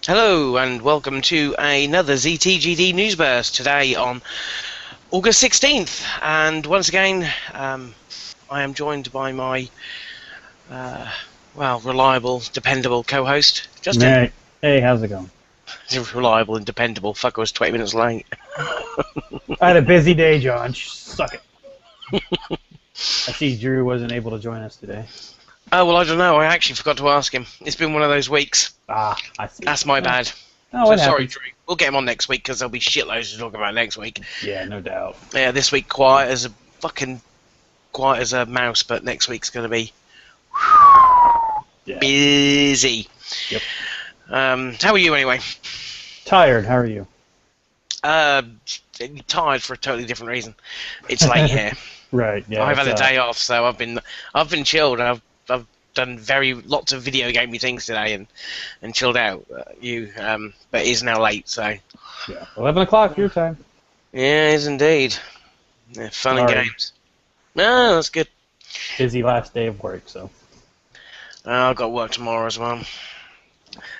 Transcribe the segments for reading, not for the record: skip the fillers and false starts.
Hello and welcome to another ZTGD Newsburst today on August 16th. And once again, I am joined by my, reliable, dependable co-host, Justin. Hey, how's it going? Reliable and dependable. Fuck, I was 20 minutes late. I had a busy day, John. Suck it. I see Drew wasn't able to join us today. Oh, well, I don't know. I actually forgot to ask him. It's been one of those weeks. Ah, I see. That's my bad. Oh, so sorry, Drew. We'll get him on next week because there'll be shitloads to talk about next week. Yeah, no doubt. Yeah, this week quiet as a mouse, but next week's going to be busy. Yep. How are you anyway? Tired. How are you? Tired for a totally different reason. It's late here. Right. Yeah. I've had a day off, so I've been chilled. I've done lots of video gamey things today and chilled out. But it is now late, so. Yeah. 11 o'clock your time. Yeah, it is indeed. Yeah, fun and games. No, that's good. Busy last day of work, so. I've got work tomorrow as well.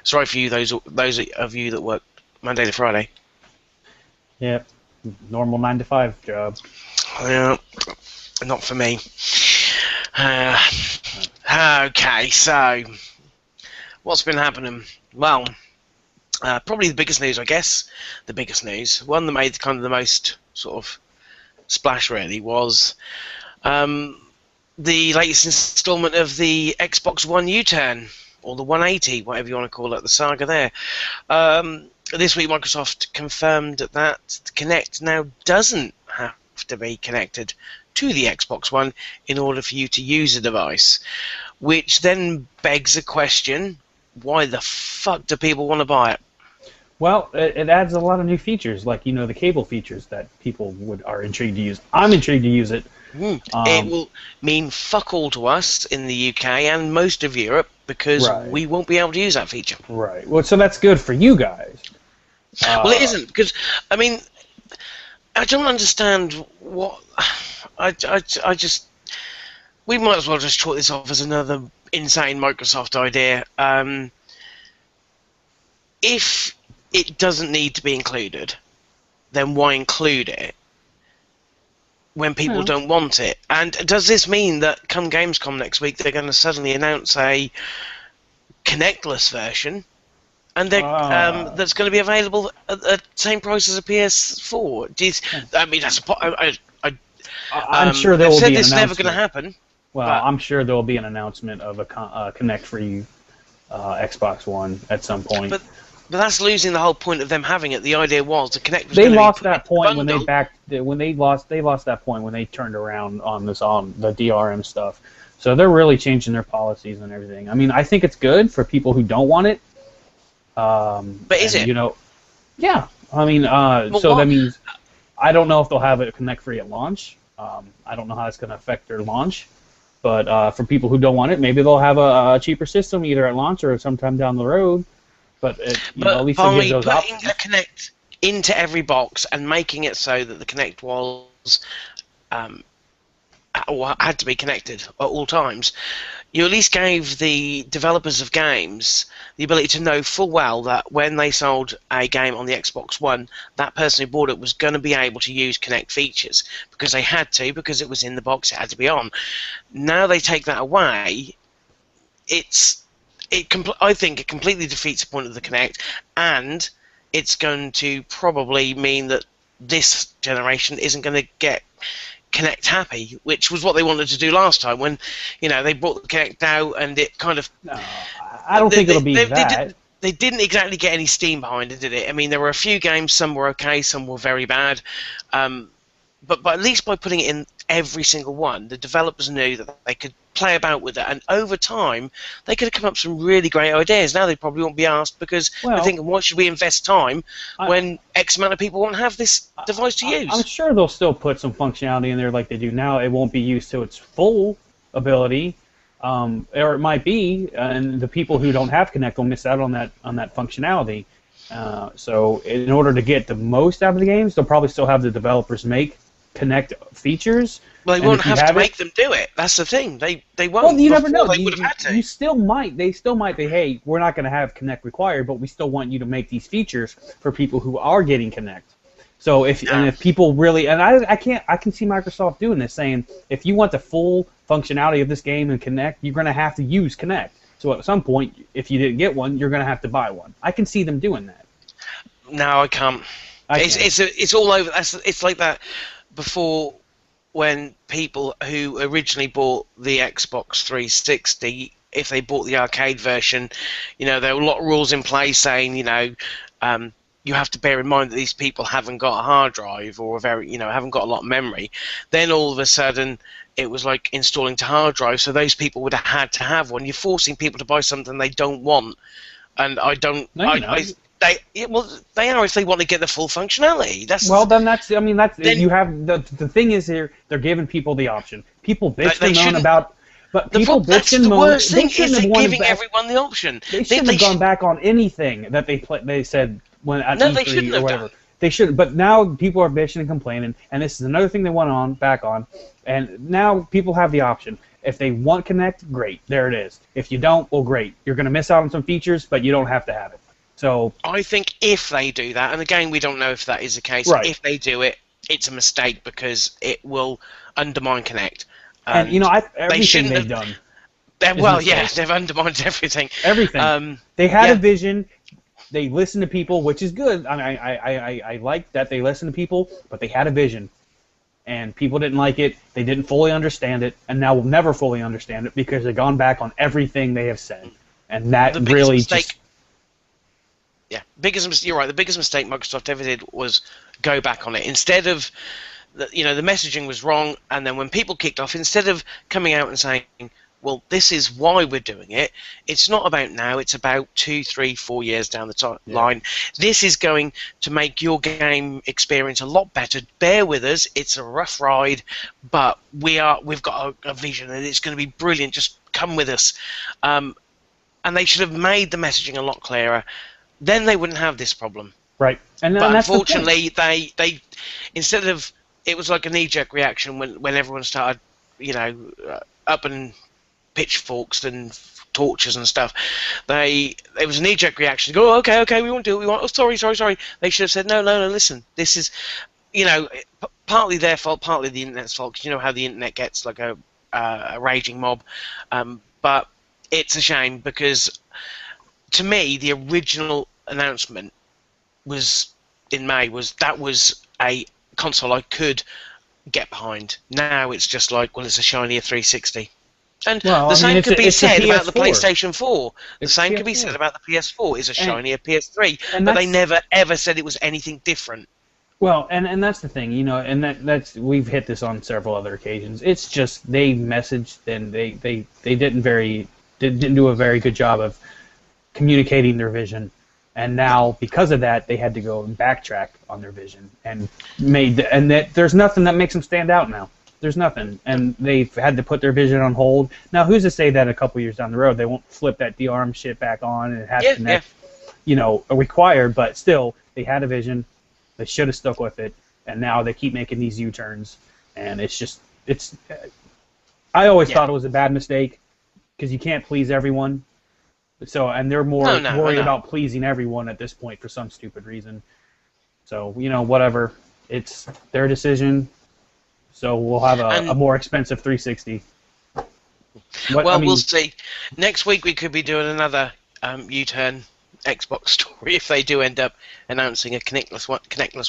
Sorry for you, those of you that work Monday to Friday. Yep. Normal 9 to 5 job. Yeah, not for me. Okay, so what's been happening? Well, probably the biggest news, I guess. The biggest news, one that made kind of the most sort of splash, really, was the latest instalment of the Xbox One U-turn, or the 180, whatever you want to call it, the saga there. This week, Microsoft confirmed that the Kinect now doesn't have to be connected to the Xbox One in order for you to use the device, which then begs a question: why the fuck do people want to buy it? Well, it adds a lot of new features, like the cable features that people are intrigued to use. I'm intrigued to use it. It will mean fuck all to us in the UK and most of Europe because we won't be able to use that feature. Right. Well, so that's good for you guys. Well, it isn't, because I mean, I don't understand what. We might as well just chalk this off as another insane Microsoft idea. If it doesn't need to be included, then why include it when people don't want it? And does this mean that come Gamescom next week they're going to suddenly announce a Kinectless version, and that's going to be available at the same price as a PS4? I mean, that's I'm sure there will be an announcement. This is never going to happen. Well, I'm sure there will be an announcement of a Kinect-free Xbox One at some point. But that's losing the whole point of them having it. The idea was the Kinect was they lost that point when they lost that point when they turned around on the DRM stuff. So they're really changing their policies and everything. I mean, I think it's good for people who don't want it. But is it? Yeah. I mean, that means I don't know if they'll have it Kinect-free at launch. I don't know how it's going to affect their launch. But for people who don't want it, maybe they'll have a cheaper system either at launch or sometime down the road. But at least it gives those options. Putting a Kinect into every box and making it so that the Kinect was had to be connected at all times, you at least gave the developers of games the ability to know full well that when they sold a game on the Xbox One, that person who bought it was going to be able to use Kinect features because they had to, because it was in the box, it had to be on. Now they take that away. I think it completely defeats the point of the Kinect, and it's going to probably mean that this generation isn't going to get Kinect happy, which was what they wanted to do last time when they brought the Kinect out and it kind of. No, I don't think it'll be that. They didn't exactly get any steam behind it, did it? I mean, there were a few games, some were okay, some were very bad. But at least by putting it in every single one, the developers knew that they could play about with it, and over time they could have come up with some really great ideas. Now they probably won't be asked because they're thinking, why should we invest time when X amount of people won't have this device to use? I'm sure they'll still put some functionality in there like they do now. It won't be used to its full ability, or it might be, and the people who don't have Kinect will miss out on that functionality. So in order to get the most out of the games, they'll probably still have the developers make Connect features. Well, they and won't if you have to it, make them do it. That's the thing. They won't. Well, you never know. They would have had to. You still might. They still might be. Hey, we're not going to have Connect required, but we still want you to make these features for people who are getting Connect. So if people really, and I can see Microsoft doing this, saying if you want the full functionality of this game and Connect, you're going to have to use Connect. So at some point, if you didn't get one, you're going to have to buy one. I can see them doing that. No, I can't. It's all over. It's like that before, when people who originally bought the Xbox 360, if they bought the arcade version, there were a lot of rules in place saying, you have to bear in mind that these people haven't got a hard drive or haven't got a lot of memory. Then all of a sudden, it was like installing to hard drive, so those people would have had to have one. You're forcing people to buy something they don't want, and I don't. No, they are if they want to get the full functionality. Then you have the thing is here. They're giving people the option. People bitch and moan about. But people bitch and moan. The worst thing is they're giving everyone the option. They shouldn't have gone back on anything that they said when at E3 they shouldn't or have whatever. done. They should, but now people are bitching and complaining, and this is another thing they went back on, and now people have the option. If they want Connect, great, there it is. If you don't, well, great. You're going to miss out on some features, but you don't have to have it. So I think if they do that, and again, we don't know if that is the case. Right. If they do it, it's a mistake because it will undermine Connect. And everything they've done. They've undermined everything. Everything. They had a vision. They listened to people, which is good. I like that they listen to people, but they had a vision, and people didn't like it. They didn't fully understand it, and now will never fully understand it because they've gone back on everything they have said, and that really just. Yeah, you're right. The biggest mistake Microsoft ever did was go back on it. Instead of, the messaging was wrong, and then when people kicked off, instead of coming out and saying, well, this is why we're doing it. It's not about now. It's about 2, 3, 4 years down the line. This is going to make your game experience a lot better. Bear with us. It's a rough ride, but we've got a vision, and it's going to be brilliant. Just come with us. And they should have made the messaging a lot clearer. Then they wouldn't have this problem. Right. But unfortunately, they instead of, it was like a knee-jerk reaction when everyone started, up and pitchforks and torches and stuff. It was a knee-jerk reaction. Go, okay, we won't do it. We want. Oh, sorry. They should have said, no. Listen, this is, partly their fault, partly the internet's fault. Because you know how the internet gets like a raging mob. But it's a shame because, to me, the original announcement was in May. That was a console I could get behind. Now it's just like, well, it's a shinier 360. And the same could be said about the PlayStation 4. The same could be said about the PS4. It's a shinier PS3. But they never, ever said it was anything different. Well, and that's the thing, and that's we've hit this on several other occasions. It's just they messaged and they didn't do a very good job of communicating their vision. And now, because of that, they had to go and backtrack on their vision and there's nothing that makes them stand out now. There's nothing, and they've had to put their vision on hold. Now, who's to say that a couple years down the road they won't flip that DRM shit back on and have Connect, required? But still, they had a vision. They should have stuck with it, and now they keep making these U-turns, and it's. I always thought it was a bad mistake because you can't please everyone. So, and they're more worried about pleasing everyone at this point for some stupid reason. So, whatever. It's their decision. So we'll have a more expensive 360. We'll see. Next week we could be doing another U-turn Xbox story if they do end up announcing a connectless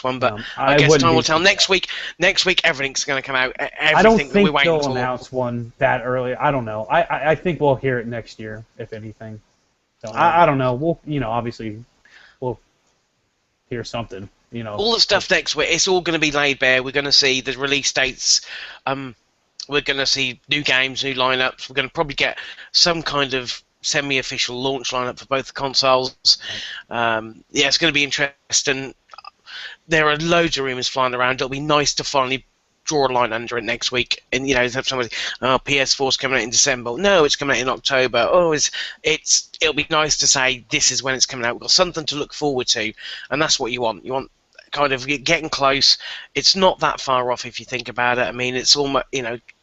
one. But I guess time will tell. Next week everything's going to come out. I don't think they'll announce one that early. I don't know. I think we'll hear it next year, if anything. So I don't know. We'll obviously we'll hear something. All the stuff next week, it's all going to be laid bare. We're going to see the release dates. We're going to see new games, new lineups. We're going to probably get some kind of semi-official launch lineup for both the consoles. It's going to be interesting. There are loads of rumours flying around. It'll be nice to finally draw a line under it next week. And have somebody, PS4's coming out in December. No, it's coming out in October. It'll be nice to say this is when it's coming out. We've got something to look forward to, and that's what you want. You want kind of getting close. It's not that far off if you think about it. I mean, it's almost,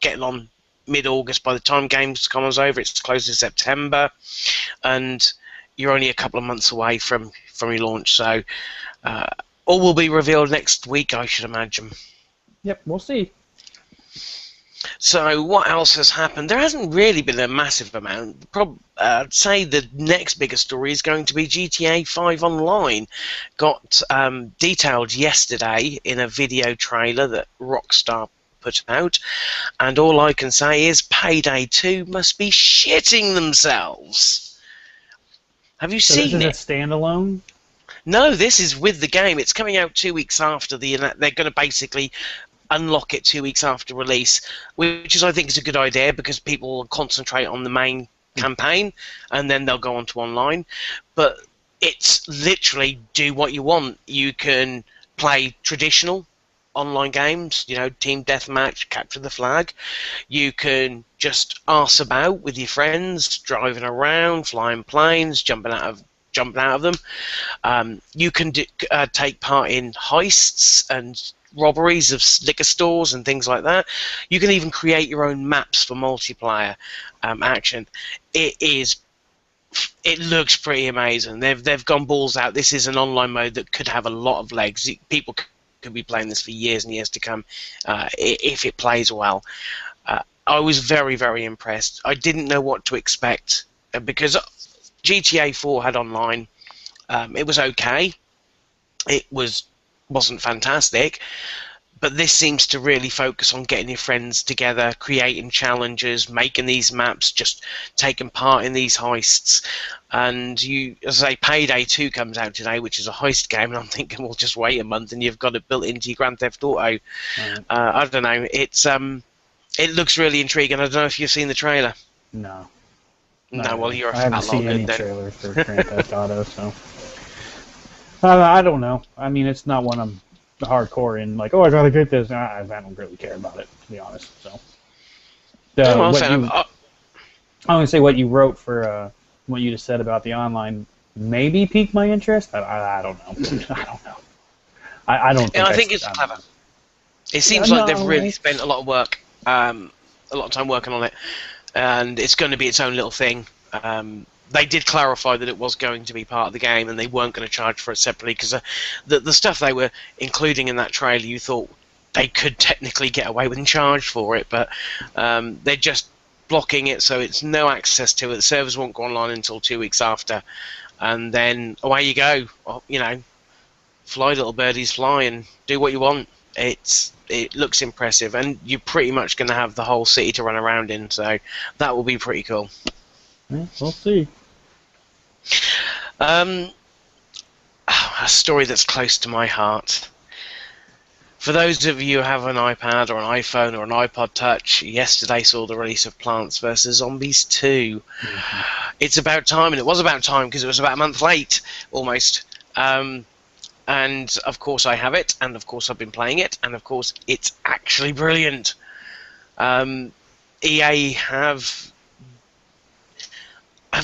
getting on mid-August. By the time Gamescom is over, it's close to September, and you're only a couple of months away from your launch. So all will be revealed next week, I should imagine. Yep, we'll see. So what else has happened? There hasn't really been a massive amount. I'd say the next biggest story is going to be GTA 5 Online. Got detailed yesterday in a video trailer that Rockstar put out, and all I can say is Payday 2 must be shitting themselves. Have you seen it? Is it standalone? No, this is with the game. It's coming out 2 weeks after they're going to basically unlock it 2 weeks after release, which is, I think, is a good idea because people will concentrate on the main campaign and then they'll go on to online. But it's literally do what you want. You can play traditional online games, team deathmatch, capture the flag. You can just arse about with your friends, driving around, flying planes, jumping out of them. You can take part in heists and robberies of liquor stores and things like that. You can even create your own maps for multiplayer action. It looks pretty amazing. They've gone balls out. This is an online mode that could have a lot of legs. People could be playing this for years and years to come if it plays well. I was very, very impressed. I didn't know what to expect because GTA 4 had online. It was okay. It wasn't fantastic, but this seems to really focus on getting your friends together, creating challenges, making these maps, just taking part in these heists. And as I say, Payday 2 comes out today, which is a heist game, and I'm thinking, well, just wait a month and you've got it built into your Grand Theft Auto. Right. I don't know. It looks really intriguing. I don't know if you've seen the trailer. No. No, well, you're I haven't seen any trailers for Grand Theft Auto, so I don't know. I mean, it's not one I'm hardcore in. Like, I gotta get this. I don't really care about it, to be honest. So, I'm gonna say what you wrote for what you just said about the online maybe piqued my interest. I don't know. I don't know. I don't. I think it's clever. It seems like they've really spent a lot of work, a lot of time working on it, and it's going to be its own little thing. They did clarify that it was going to be part of the game and they weren't going to charge for it separately because the stuff they were including in that trailer, you thought they could technically get away with charge for it, but they're just blocking it so it's no access to it. The servers won't go online until 2 weeks after, and then away you go. Fly, little birdies, fly and do what you want. It looks impressive, and you're pretty much going to have the whole city to run around in, so that will be pretty cool. Yeah, we'll see. A story that's close to my heart. For those of you who have an iPad or an iPhone or an iPod Touch, yesterday saw the release of Plants vs. Zombies 2. Mm-hmm. It's about time, and it was about time because it was about a month late, almost. And of course I have it, and of course I've been playing it, and of course it's actually brilliant. EA have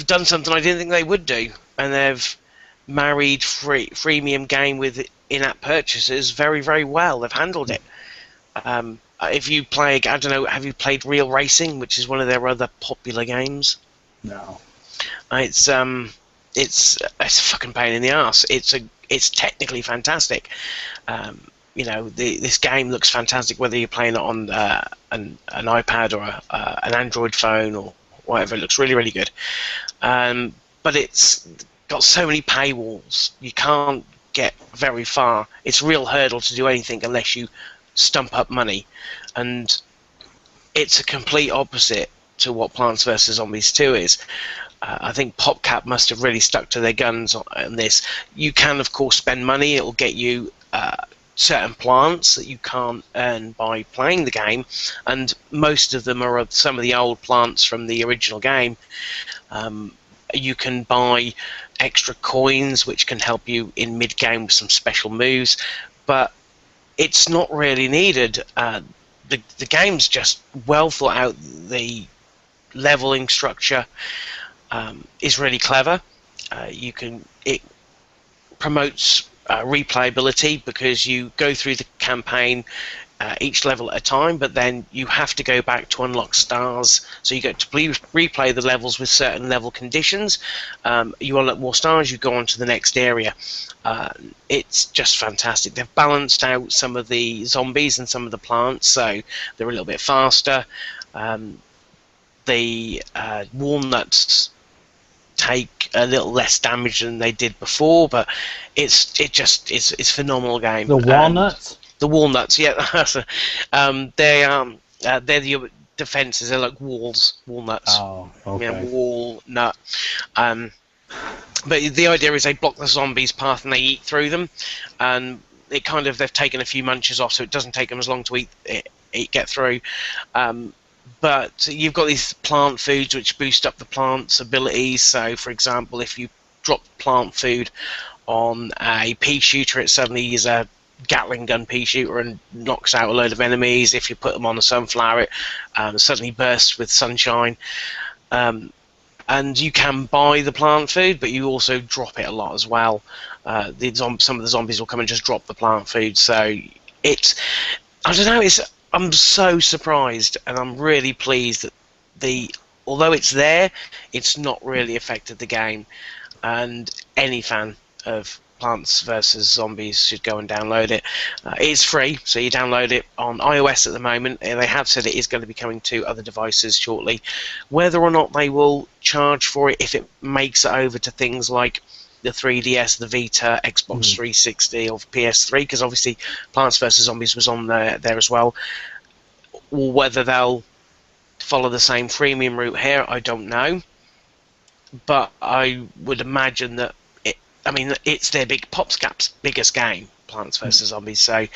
done something I didn't think they would do, and they've married freemium game with in-app purchases very, very well. They've handled it. If you play, I don't know, have you played Real Racing, which is one of their other popular games? No. It's a fucking pain in the ass. It's technically fantastic. This game looks fantastic whether you're playing it on an iPad or an Android phone or whatever. It looks really, really good. But it's got so many paywalls. You can't get very far. It's a real hurdle to do anything unless you stump up money. And it's a complete opposite to what Plants vs. Zombies 2 is. I think PopCap must have really stuck to their guns on this. You can, of course, spend money. It will get you certain plants that you can't earn by playing the game, and most of them are some of the old plants from the original game. You can buy extra coins which can help you in mid-game with some special moves, but it's not really needed. The game's just well thought out. The leveling structure is really clever. It promotes replayability, because you go through the campaign each level at a time, but then you have to go back to unlock stars. So you get to replay the levels with certain level conditions. You unlock more stars, you go on to the next area. It's just fantastic. They've balanced out some of the zombies and some of the plants, so they're a little bit faster. The walnuts take a little less damage than they did before, but it's a phenomenal game. The walnuts? The walnuts, yeah. They're the defenses. They're like walnuts. Oh, okay. Yeah, walnut. But the idea is they block the zombies' path and they eat through them, and they've taken a few munches off, so it doesn't take them as long to get through. But you've got these plant foods which boost up the plant's abilities. So, for example, if you drop plant food on a pea shooter, it suddenly is a Gatling gun pea shooter and knocks out a load of enemies. If you put them on a sunflower, it suddenly bursts with sunshine. And you can buy the plant food, but you also drop it a lot as well. Some of the zombies will come and just drop the plant food. So I don't know, I'm so surprised, and I'm really pleased that although it's there, it's not really affected the game. And any fan of Plants vs Zombies should go and download it. It's free, so you download it on iOS at the moment. They have said it is going to be coming to other devices shortly. Whether or not they will charge for it, if it makes it over to things like the 3DS, the Vita, Xbox 360 or PS3, because obviously Plants vs Zombies was on there as well, or whether they'll follow the same freemium route here, I don't know. But I would imagine that it's their biggest game, Plants vs Zombies, so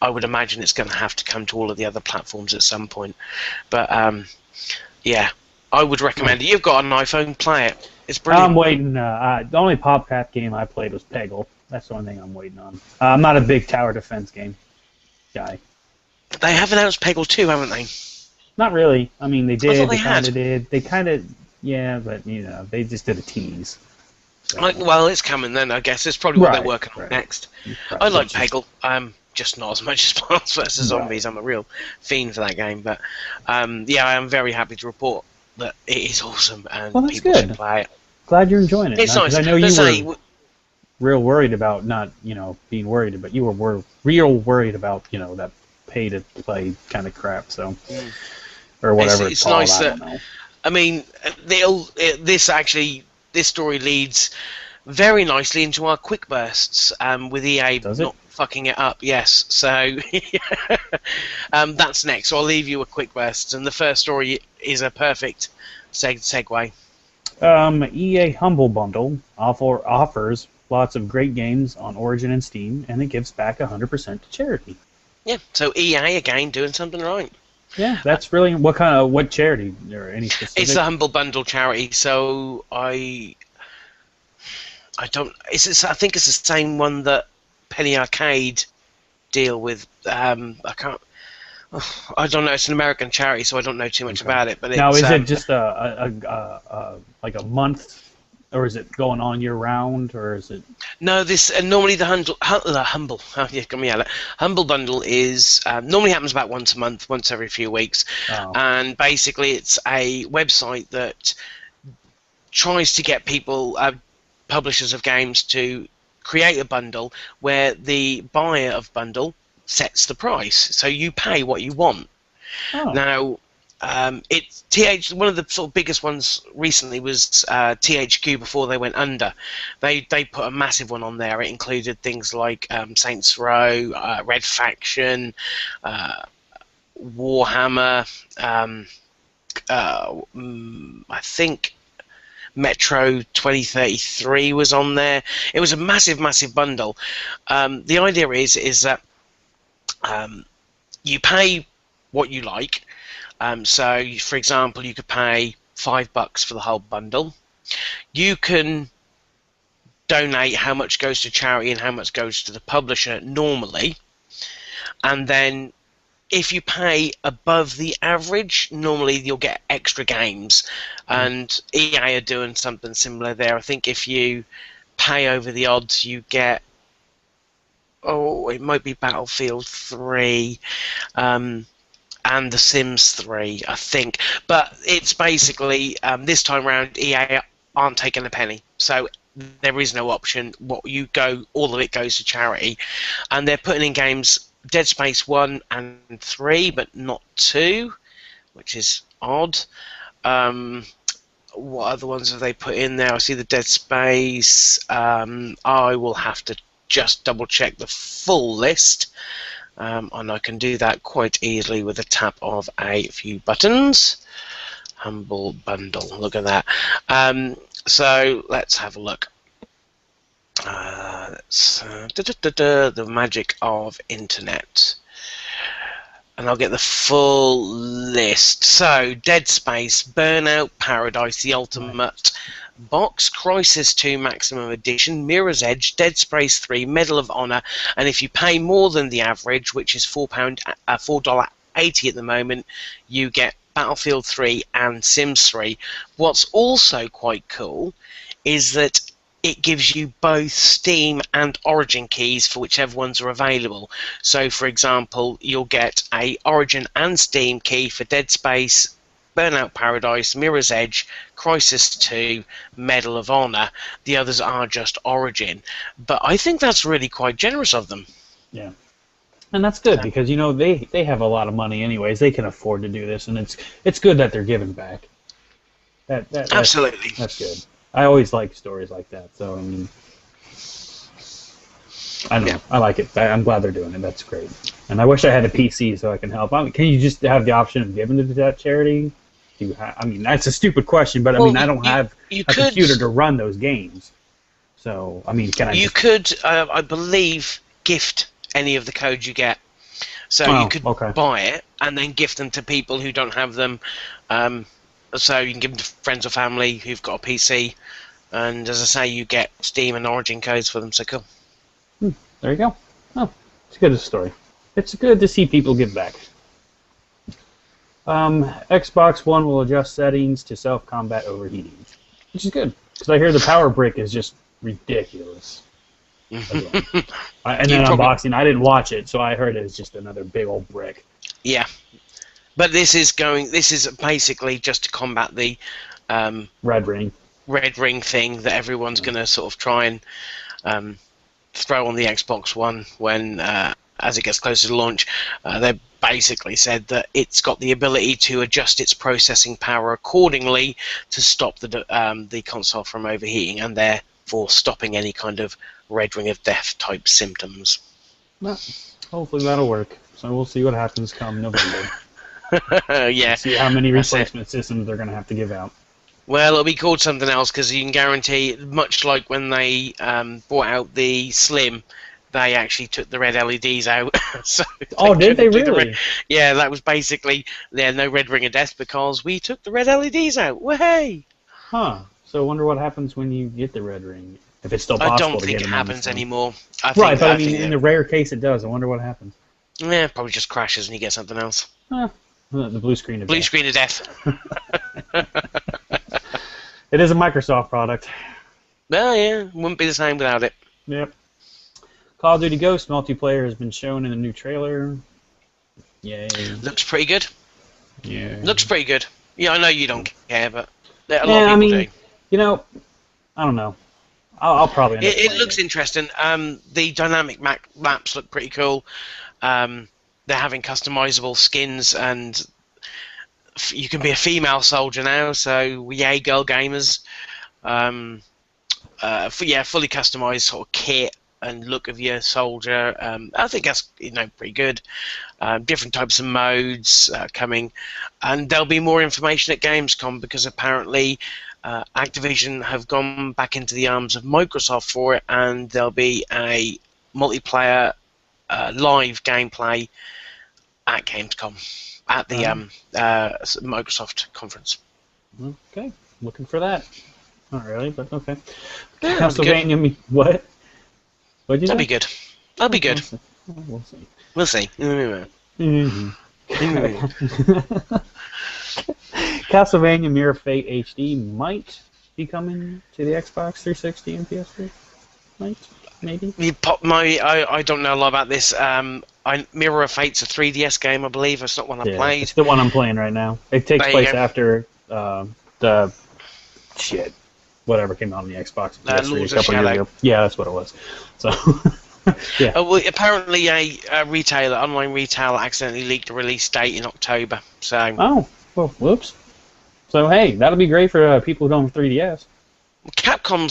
I would imagine it's going to have to come to all of the other platforms at some point. But yeah, I would recommend it. You've got an iPhone, play it. It's brilliant. I'm waiting. The only PopCap game I played was Peggle. That's the only thing I'm waiting on. I'm not a big tower defense game guy. They have announced Peggle 2, haven't they? Not really. I mean, they did. They kind of did. They kind of, yeah, but they just did a tease. So. Well, it's coming then, I guess. It's probably what they're working on next. Right. I like Peggle. Just not as much as Plants vs Zombies. I'm a real fiend for that game. But yeah, I am very happy to report that it is awesome and people should play it. Glad you're enjoying it. It's nice. I know you were real worried about not, being worried, but you were real worried about, that pay to play kind of crap. So, or whatever it's called. Nice I don't know. I mean, this story leads very nicely into our quick bursts with EA not fucking it up. Yes, so that's next. So I'll leave you a quick burst, and the first story is a perfect segue. EA Humble Bundle offers lots of great games on Origin and Steam, and it gives back 100% to charity. Yeah, so EA again doing something right. Yeah, that's really what charity or any specific? It's the Humble Bundle charity. So I don't. I think it's the same one that Penny Arcade deal with. I can't. I don't know. It's an American charity, so I don't know too much about it. But now, is it just like a month, or is it going on year round, or is it? No, this normally the humble. Oh, yeah, got me out. Humble Bundle is normally happens about once a month, once every few weeks, and basically it's a website that tries to get people, publishers of games, to create a bundle where the buyer of bundle sets the price, so you pay what you want. Now, it's one of the sort of biggest ones recently was THQ before they went under. They put a massive one on there. It included things like Saints Row, Red Faction, Warhammer. I think Metro 2033 was on there. It was a massive bundle. The idea is that you pay what you like. So, for example, you could pay $5 for the whole bundle. You can donate how much goes to charity and how much goes to the publisher normally. And then if you pay above the average, normally you'll get extra games. And EA are doing something similar there. I think if you pay over the odds, you get it might be Battlefield 3. And The Sims 3, I think. But it's basically, this time around, EA aren't taking a penny. So there is no option. All of it goes to charity. And they're putting in games Dead Space 1 and 3, but not 2, which is odd. What other ones have they put in there? I see the Dead Space. I will have to just double check the full list. And I can do that quite easily with a tap of a few buttons. Humble Bundle, look at that. So let's have a look. The magic of internet. And I'll get the full list. So, Dead Space, Burnout Paradise, the Ultimate Box, Crisis 2 Maximum Edition, Mirror's Edge, Dead Space 3, Medal of Honor, and if you pay more than the average, which is $4.80 at the moment, you get Battlefield 3 and Sims 3. What's also quite cool is that it gives you both Steam and Origin keys for whichever ones are available. So, for example, you'll get a Origin and Steam key for Dead Space, Burnout Paradise, Mirror's Edge, Crisis 2, Medal of Honor. The others are just Origin. But I think that's really quite generous of them. Yeah. And that's good because, you know, they have a lot of money anyways. They can afford to do this, and it's good that they're giving back. Absolutely. That's good. I always like stories like that. So, I mean, I don't know. I like it. I'm glad they're doing it. That's great. And I wish I had a PC so I can help. I mean, can you just have the option of giving it to that charity? I mean, that's a stupid question, but I mean, I don't have a computer to run those games. So, I mean, can I? You could, I believe, gift any of the codes you get. So you could buy it and then gift them to people who don't have them. So you can give them to friends or family who've got a PC. And as I say, you get Steam and Origin codes for them. So cool. There you go. Oh, it's a good story. It's good to see people give back. Xbox One will adjust settings to self-combat overheating, which is good because I hear the power brick is just ridiculous. And then unboxing, I didn't watch it, so I heard it's just another big old brick. Yeah, but this is basically just to combat the red ring thing that everyone's going to sort of try and throw on the Xbox One when as it gets closer to launch. They basically said that it's got the ability to adjust its processing power accordingly to stop the console from overheating and therefore stopping any kind of red ring of death type symptoms. Well, hopefully that'll work. So we'll see what happens come November. Yeah. See how many replacement systems they're going to have to give out. Well, it'll be called something else because you can guarantee, much like when they brought out the Slim, they actually took the red LEDs out. So did they really? Yeah, that was basically no red ring of death because we took the red LEDs out. Way. Huh. So I wonder what happens when you get the red ring. If it's still possible to get them. I don't think it happens anymore. But I mean, in the rare case it does. I wonder what happens. Yeah, probably just crashes and you get something else. The blue screen of death. Blue screen of death. It is a Microsoft product. Well, yeah, wouldn't be the same without it. Yep. Call of Duty Ghosts multiplayer has been shown in a new trailer. Yay. Looks pretty good. Yeah. Looks pretty good. Yeah, I know you don't care, but a lot of people do. You know, I don't know. I'll probably end up It looks interesting. The dynamic maps look pretty cool. They're having customizable skins, and you can be a female soldier now. So yay, girl gamers. Fully customized sort of kit and look of your soldier. I think that's pretty good. Different types of modes coming, and there'll be more information at Gamescom because apparently Activision have gone back into the arms of Microsoft for it, and there'll be a multiplayer live gameplay at Gamescom at the Microsoft conference. Okay, looking for that. Not really, but okay. Yeah, Castlevania, what? What'd you say? That'll be good. That'll be good. We'll see. We'll see. Castlevania Mirror Fate HD might be coming to the Xbox 360 and PS3. maybe. I don't know a lot about this. Mirror of Fate's a 3DS game, I believe. It's not one I played. It's the one I'm playing right now. It takes place after the whatever came out on the Xbox Lords of Shadow. Years ago. Yeah, that's what it was. So, yeah. Well, apparently a retailer, online retailer, accidentally leaked the release date in October. So. Oh, well, whoops. So hey, that'll be great for people who don't have 3DS. Capcom.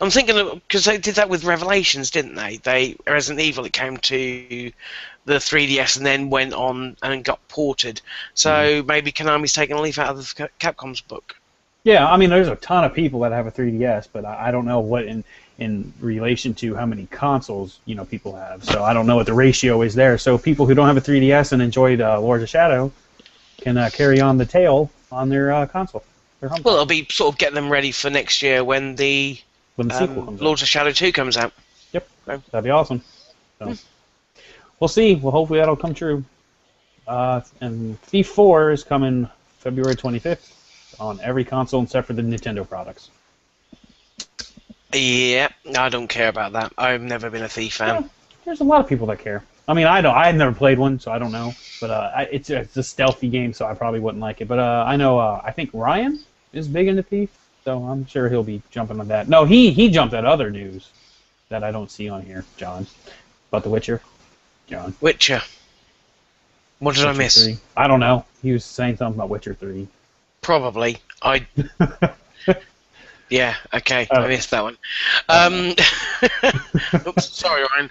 I'm thinking because they did that with Revelations, didn't they? Resident Evil, it came to the 3DS and then went on and got ported. So maybe Konami's taking a leaf out of Capcom's book. Yeah, I mean, there's a ton of people that have a 3DS, but I don't know what in relation to how many consoles people have. So I don't know what the ratio is there. So people who don't have a 3DS and enjoyed Lords of Shadow can carry on the tale on their console. Well, it'll be sort of get them ready for next year when the sequel comes Lords of Shadow 2 comes out. Yep, that'd be awesome. So, we'll see. Well, hopefully that'll come true. And Thief 4 is coming February 25th on every console except for the Nintendo products. Yeah, I don't care about that. I've never been a Thief fan. Yeah, there's a lot of people that care. I mean, I don't. I've never played one, so I don't know. But it's a stealthy game, so I probably wouldn't like it. But I know. I think Ryan is big into Thief, so I'm sure he'll be jumping on that. No, he jumped at other news that I don't see on here, John. About The Witcher, John. Witcher. What did I miss? 3. I don't know. He was saying something about Witcher 3. Probably. Yeah, okay, I missed that one. Oops, sorry, Ryan.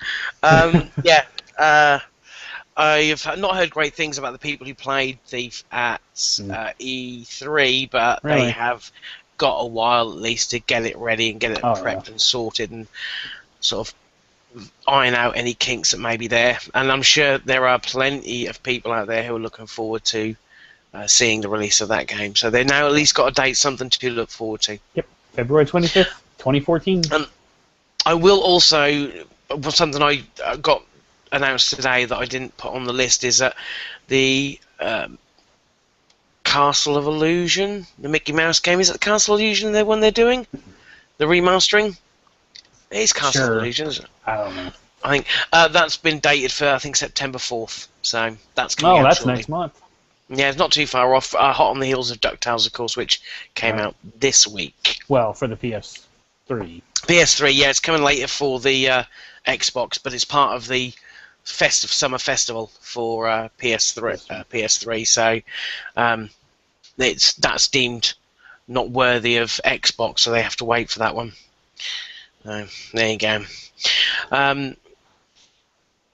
I've not heard great things about the people who played Thief at E3, but they have got a while at least to get it ready and get it prepped and sorted and sort of iron out any kinks that may be there. And I'm sure there are plenty of people out there who are looking forward to seeing the release of that game. So they've now at least got a date, something to look forward to. Yep. February 25th, 2014. I will also, something I got announced today that I didn't put on the list is that the Castle of Illusion, the Mickey Mouse game, is it the Castle of Illusion the one they're doing? The remastering? It is Castle of Illusion, isn't it? I don't know. I think that's been dated for, September 4th, so that's coming out that's shortly. next month. Yeah, it's not too far off. Hot on the heels of DuckTales, of course, which came out this week. Well, for the PS3. PS3, yeah, it's coming later for the Xbox, but it's part of the summer festival for PS3. So that's deemed not worthy of Xbox, so they have to wait for that one. There you go. I'm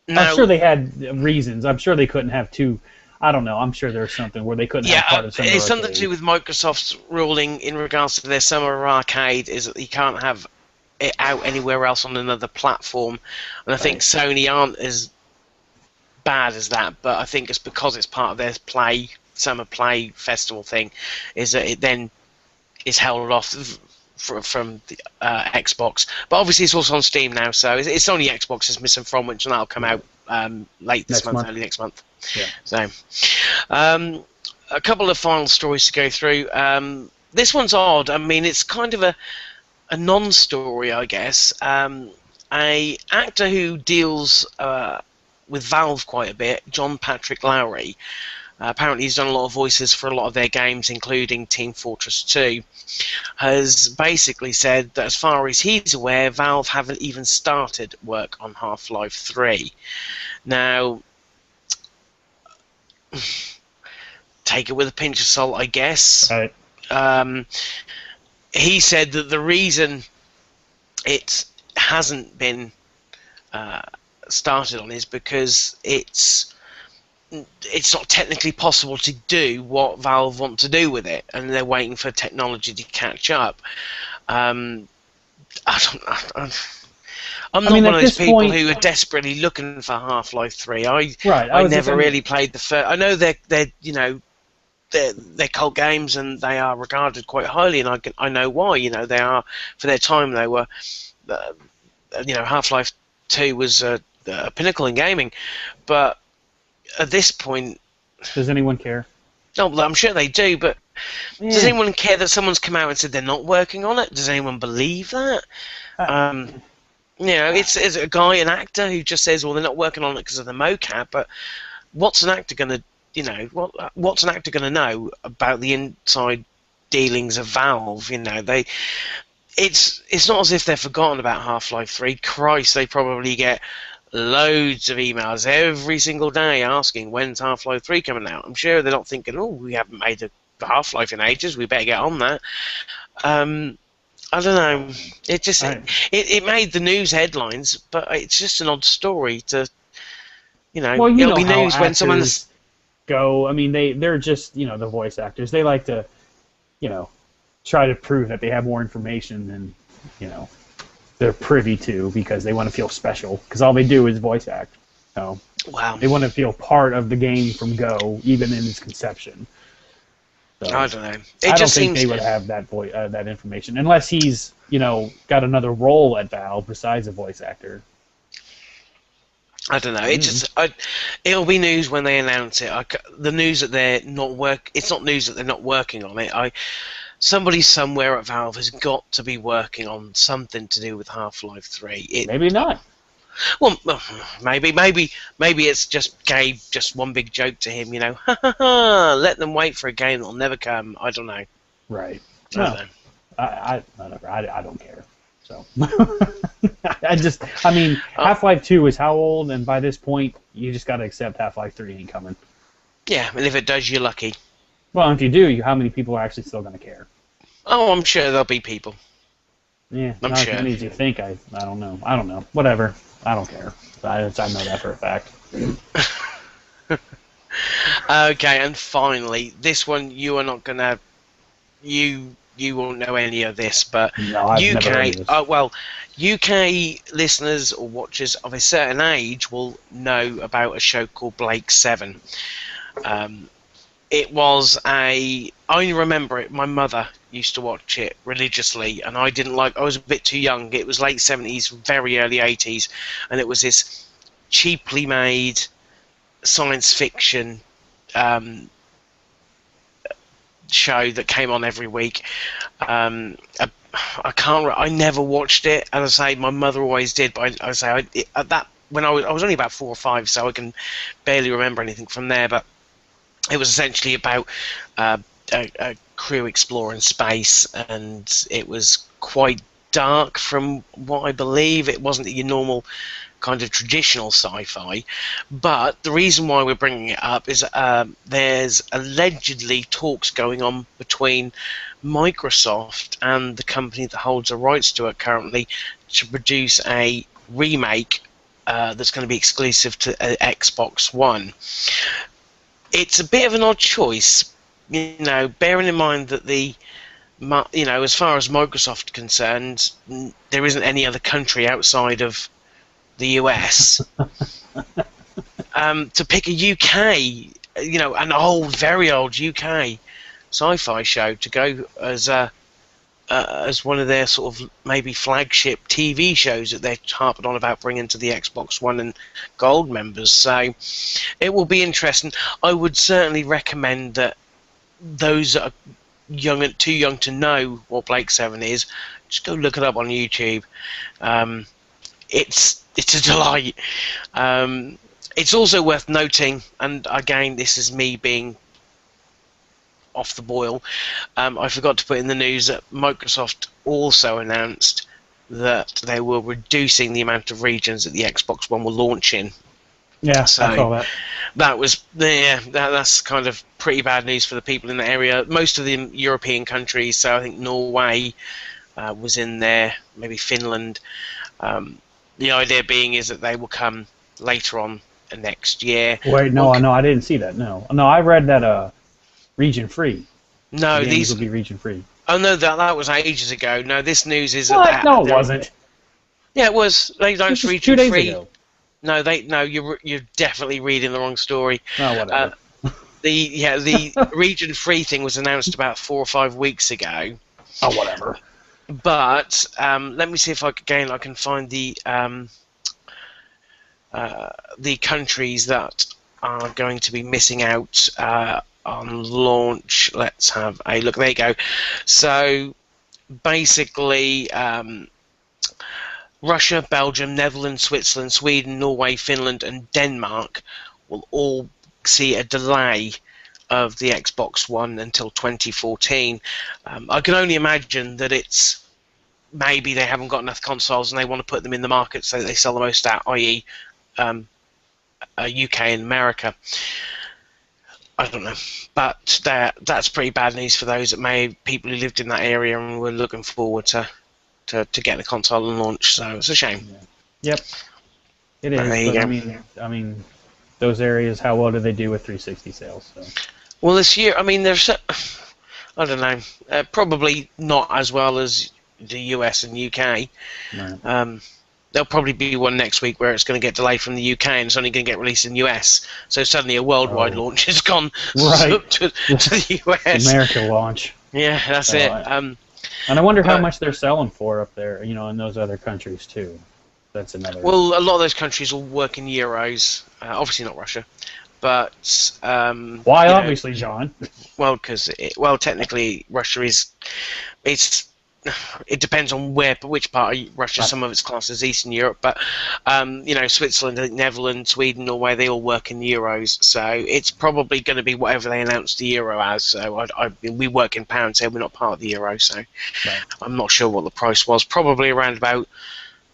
sure they had reasons. I'm sure they couldn't have two. I don't know. I'm sure there's something where they couldn't have part of Summer it's Arcade. something to do with Microsoft's ruling in regards to their Summer Arcade is that you can't have it out anywhere else on another platform. And I think Sony aren't as bad as that, but I think it's because it's part of their Summer Play Festival thing, is that it then is held off from the Xbox. But obviously it's also on Steam now, so it's only Xbox is missing from, which that'll come out late this month, early next month. Yeah. So, a couple of final stories to go through. This one's odd. I mean, it's kind of a non-story, I guess. A actor who deals with Valve quite a bit, John Patrick Lowry. Apparently, he's done a lot of voices for a lot of their games, including Team Fortress 2. Has basically said that, as far as he's aware, Valve haven't even started work on Half-Life 3. Now, take it with a pinch of salt, I guess. Right. He said that the reason it hasn't been started on is because it's not technically possible to do what Valve want to do with it, and they're waiting for technology to catch up. I'm not one of those people who are desperately looking for Half-Life 3. I never really played the first. I know they're cult games and they are regarded quite highly, and I know why. They are, for their time. They were, Half-Life 2 was a pinnacle in gaming, but at this point, does anyone care? No, I'm sure they do, but Does anyone care that someone's come out and said they're not working on it? Does anyone believe that? It's a guy, an actor, who just says, well, they're not working on it because of the mocap, but what's an actor going to, what's an actor going to know about the inside dealings of Valve? It's not as if they've forgotten about Half-Life 3. Christ, they probably get loads of emails every single day asking when's Half-Life 3 coming out. I'm sure they're not thinking, oh, we haven't made a Half-Life in ages, we better get on that. I don't know. It just it made the news headlines, but it's just an odd story to, Well, it'll be news when someone's go. I mean, they're just the voice actors. They like to, try to prove that they have more information than they're privy to because they want to feel special. Because all they do is voice act. So wow, they want to feel part of the game from go, even in its conception. So, I don't know. I don't think they would have that that information unless he's got another role at Valve besides a voice actor. I don't know. It'll be news when they announce it. The news that they're not it's not news that they're not working on it. Somebody somewhere at Valve has got to be working on something to do with Half-Life 3. Maybe not. Well, maybe it's just Gabe, just one big joke to him, let them wait for a game that'll never come. I don't know. Right. I don't care. So Half-Life 2 is how old, and by this point, you just got to accept Half-Life 3 ain't coming. Yeah, and if it does, you're lucky. Well, if you do, how many people are actually still going to care? Oh, I'm sure there'll be people. Yeah, I'm not sure. as many as you think. I don't know. Whatever. I don't care. I know that for a fact. Okay, and finally, this one you are not gonna. You won't know any of this, but no, I've never heard of this. UK listeners or watchers of a certain age will know about a show called Blake 7. It was I remember it. My mother used to watch it religiously, and I was a bit too young. It was late 70s, very early 80s, and it was this cheaply made science fiction show that came on every week. I never watched it, as I say, my mother always did. But when I was only about 4 or 5, so I can barely remember anything from there. But it was essentially about a crew exploring space, and it was quite dark from what I believe. It wasn't your normal kind of traditional sci-fi. But the reason why we're bringing it up is there's allegedly talks going on between Microsoft and the company that holds the rights to it currently to produce a remake that's going to be exclusive to Xbox One. It's a bit of an odd choice, bearing in mind that as far as Microsoft is concerned, there isn't any other country outside of the US. To pick a UK, an old, very old UK sci-fi show to go as one of their sort of maybe flagship TV shows that they're harping on about bringing to the Xbox One and Gold members. So it will be interesting. I would certainly recommend that those that are too young to know what Blake 7 is, just go look it up on YouTube. It's a delight. It's also worth noting, and again, this is me being off the boil, I forgot to put in the news that Microsoft also announced that they were reducing the amount of regions that the Xbox One will launch in. Yeah, so I saw that. That's kind of pretty bad news for the people in the area. Most of the European countries, so I think Norway was in there, maybe Finland. The idea being is that they will come later on next year. Wait, no, I didn't see that. No, I read that region free. No, these will be region free. Oh no, that was ages ago. No, this news is what? No, it wasn't. Yeah, it was. They announced region 2 days free. Ago. No, you're definitely reading the wrong story. Oh, whatever. The region free thing was announced about 4 or 5 weeks ago. Oh, whatever. But let me see if I can find the countries that are going to be missing out on launch. Let's have a look. There you go. So basically, Russia, Belgium, Netherlands, Switzerland, Sweden, Norway, Finland, and Denmark will all see a delay of the Xbox One until 2014. I can only imagine that it's maybe they haven't got enough consoles and they want to put them in the market so that they sell the most out, i.e. UK and America. I don't know, but that's pretty bad news for those people who lived in that area and were looking forward to getting a console and launch. So it's a shame. Yep, it is. But I mean, those areas, how well do they do with 360 sales? So. Well, this year, I mean, there's, I don't know, probably not as well as the US and UK. Right. There'll probably be one next week where it's going to get delayed from the UK and it's only going to get released in the US. So suddenly a worldwide launch has gone to the US. American launch. Yeah, that's it. And I wonder how much they're selling for up there, in those other countries too. That's another. Well, a lot of those countries will work in euros. Obviously not Russia, but why? Obviously, John. Well, because technically Russia is. It depends on which part of Russia. Some of it's classed as Eastern Europe, but Switzerland, Netherlands, Sweden, Norway, they all work in euros. So it's probably going to be whatever they announce the euro as. So we work in pounds, so we're not part of the euro. So right. I'm not sure what the price was. Probably around about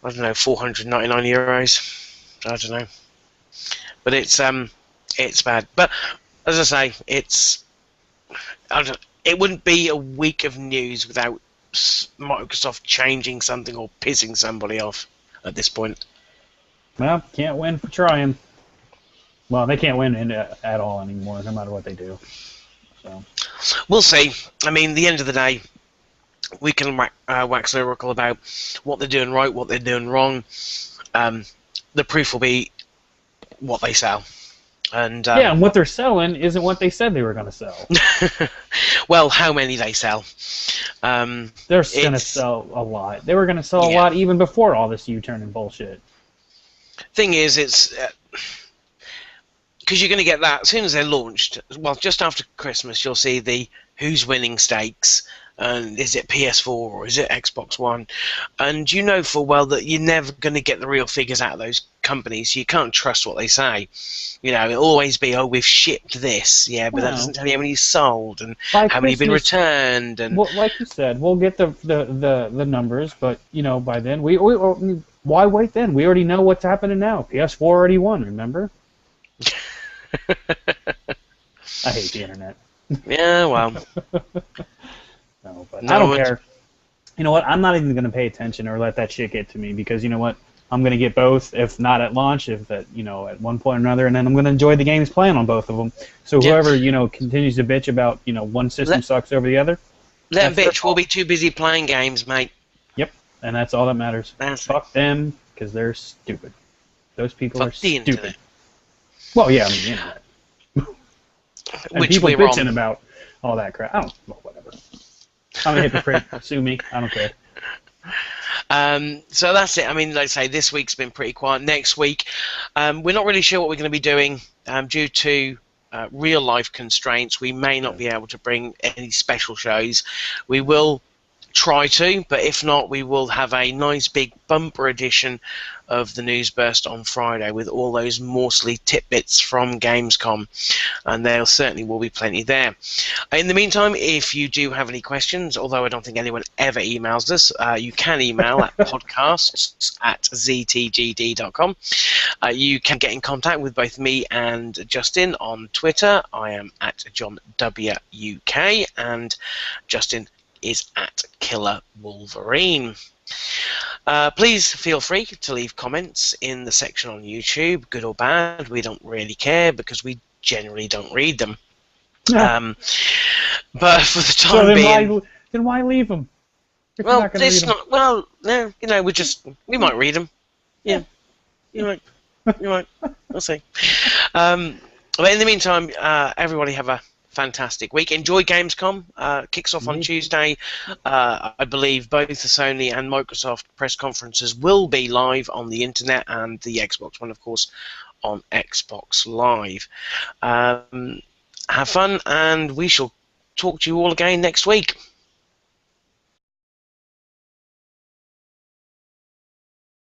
499 euros. I don't know, but it's bad. But as I say, it wouldn't be a week of news without Microsoft changing something or pissing somebody off at this point. Well, can't win for trying. Well, they can't win at all anymore, no matter what they do. So we'll see. I mean, at the end of the day, we can wax lyrical about what they're doing right, what they're doing wrong. The proof will be what they sell. And and what they're selling isn't what they said they were going to sell. Well, how many they sell? They're going to sell a lot. They were going to sell a lot even before all this U-turn and bullshit. Thing is, it's because you're going to get that as soon as they're launched. Well, just after Christmas, you'll see the who's winning stakes. And is it PS4 or is it Xbox One? And you know full well that you're never going to get the real figures out of those companies. You can't trust what they say. It'll always be, we've shipped this, but that doesn't tell you how many sold and how many have been returned. And well, like you said, we'll get the numbers, but by then why wait then? We already know what's happening now. PS4 already won. Remember? I hate the internet. Yeah, well. No, but I don't care. You know what? I'm not even going to pay attention or let that shit get to me because you know what? I'm going to get both, if not at launch, if at at one point or another, and then I'm going to enjoy the games playing on both of them. So whoever continues to bitch about one system sucks over the other. That bitch will be too busy playing games, mate. Yep, and that's all that matters. Fuck them because they're stupid. Those people are stupid. Internet. Well, yeah, I mean the internet. And which people we're bitching on. About all that crap. I don't know, whatever. I'm a hypocrite. Sue me. I don't care. So that's it. I mean, like I say, this week's been pretty quiet. Next week, we're not really sure what we're going to be doing due to real-life constraints. We may not be able to bring any special shows. We will try to, but if not, we will have a nice big bumper edition of the News Burst on Friday with all those morsely tidbits from Gamescom, and there certainly will be plenty there. In the meantime, if you do have any questions, although I don't think anyone ever emails us, you can email at podcasts@ztgd.com. You can get in contact with both me and Justin on Twitter. I am at JohnWUK, and Justin is at Killer Wolverine. Please feel free to leave comments in the section on YouTube, good or bad. We don't really care because we generally don't read them. Yeah. But for the time being, then why leave them? Well, it's not. Well, no, we might read them. Yeah, you might. We'll see. But in the meantime, everybody have a fantastic week. Enjoy Gamescom. Kicks off on Tuesday. I believe both the Sony and Microsoft press conferences will be live on the internet, and the Xbox one, of course, on Xbox Live. have fun, and we shall talk to you all again next week.